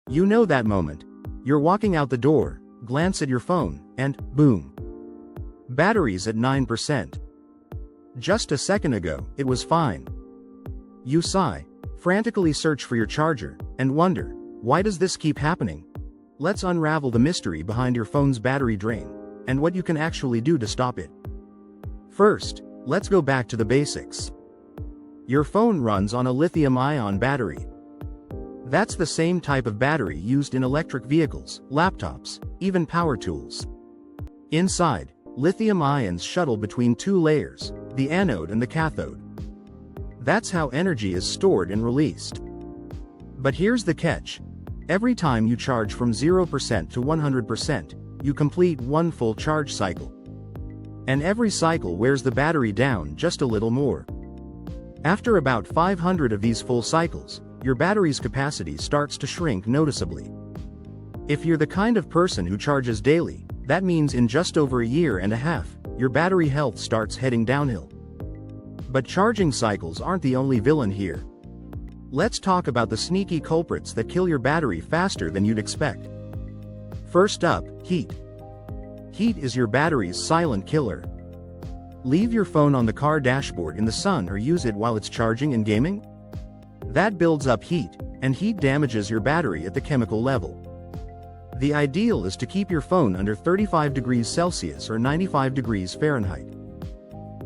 You know that moment. You're walking out the door, glance at your phone, and boom. Battery's at 9%. Just a second ago, it was fine. You sigh, frantically search for your charger, and wonder, why does this keep happening? Let's unravel the mystery behind your phone's battery drain, and what you can actually do to stop it. First, let's go back to the basics. Your phone runs on a lithium-ion battery. That's the same type of battery used in electric vehicles, laptops, even power tools. Inside, lithium ions shuttle between two layers, the anode and the cathode. That's how energy is stored and released. But here's the catch. Every time you charge from 0% to 100%, you complete one full charge cycle. And every cycle wears the battery down just a little more. After about 500 of these full cycles, your battery's capacity starts to shrink noticeably. If you're the kind of person who charges daily, that means in just over a year and a half, your battery health starts heading downhill. But charging cycles aren't the only villain here. Let's talk about the sneaky culprits that kill your battery faster than you'd expect. First up, heat. Heat is your battery's silent killer. Leave your phone on the car dashboard in the sun or use it while it's charging and gaming? That builds up heat, and heat damages your battery at the chemical level. The ideal is to keep your phone under 35 degrees Celsius or 95 degrees Fahrenheit.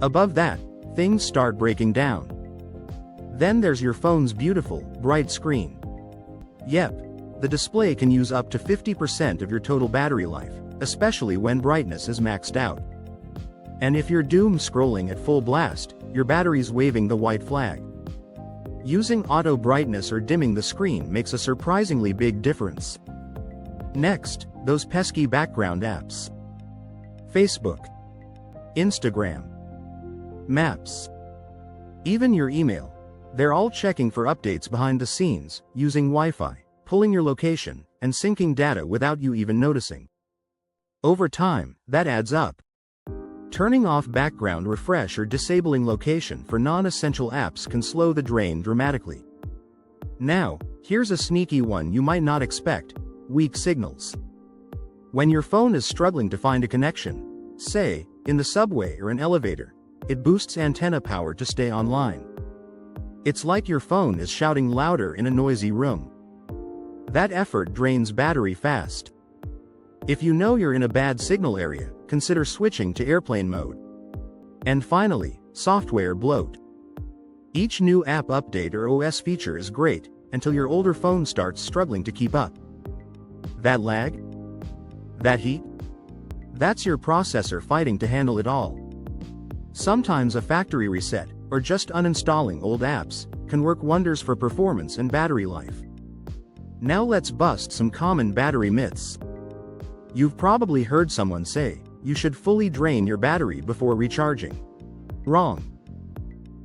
Above that, things start breaking down. Then there's your phone's beautiful, bright screen. Yep, the display can use up to 50% of your total battery life, especially when brightness is maxed out. And if you're doom scrolling at full blast, your battery's waving the white flag. Using auto brightness or dimming the screen makes a surprisingly big difference. Next, those pesky background apps. Facebook, Instagram, Maps, even your email. They're all checking for updates behind the scenes, using Wi-Fi, pulling your location, and syncing data without you even noticing. Over time, that adds up. Turning off background refresh or disabling location for non-essential apps can slow the drain dramatically. Now, here's a sneaky one you might not expect: weak signals. When your phone is struggling to find a connection, say, in the subway or an elevator, it boosts antenna power to stay online. It's like your phone is shouting louder in a noisy room. That effort drains battery fast. If you know you're in a bad signal area, consider switching to airplane mode. And finally, software bloat. Each new app update or OS feature is great, until your older phone starts struggling to keep up. That lag? That heat? That's your processor fighting to handle it all. Sometimes a factory reset, or just uninstalling old apps, can work wonders for performance and battery life. Now let's bust some common battery myths. You've probably heard someone say, you should fully drain your battery before recharging. Wrong.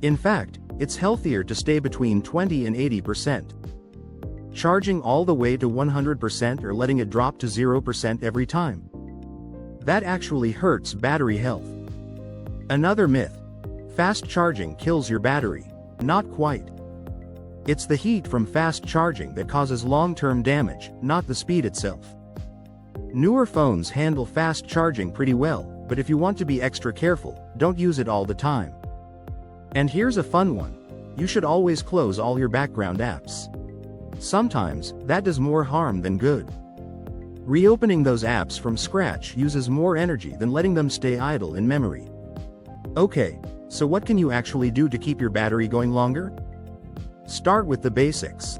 In fact, it's healthier to stay between 20 and 80%. Charging all the way to 100% or letting it drop to 0% every time. That actually hurts battery health. Another myth. Fast charging kills your battery. Not quite. It's the heat from fast charging that causes long-term damage, not the speed itself. Newer phones handle fast charging pretty well, but if you want to be extra careful, don't use it all the time. And here's a fun one. You should always close all your background apps. Sometimes, that does more harm than good. Reopening those apps from scratch uses more energy than letting them stay idle in memory. Okay, so what can you actually do to keep your battery going longer? Start with the basics.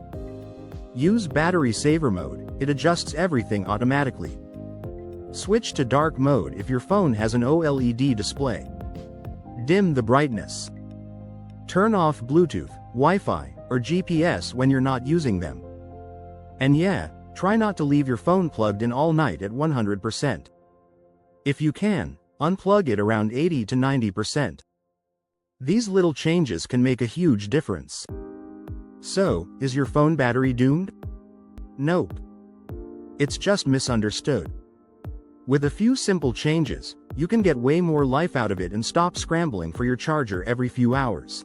Use battery saver mode, it adjusts everything automatically. Switch to dark mode if your phone has an OLED display. Dim the brightness. Turn off Bluetooth, Wi-Fi, or GPS when you're not using them. And yeah, try not to leave your phone plugged in all night at 100%. If you can, unplug it around 80 to 90%. These little changes can make a huge difference. So, is your phone battery doomed? Nope. It's just misunderstood. With a few simple changes, you can get way more life out of it and stop scrambling for your charger every few hours.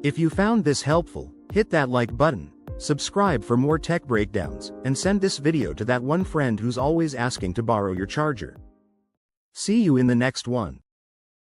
If you found this helpful, hit that like button, Subscribe for more tech breakdowns, and send this video to that one friend who's always asking to borrow your charger. See you in the next one.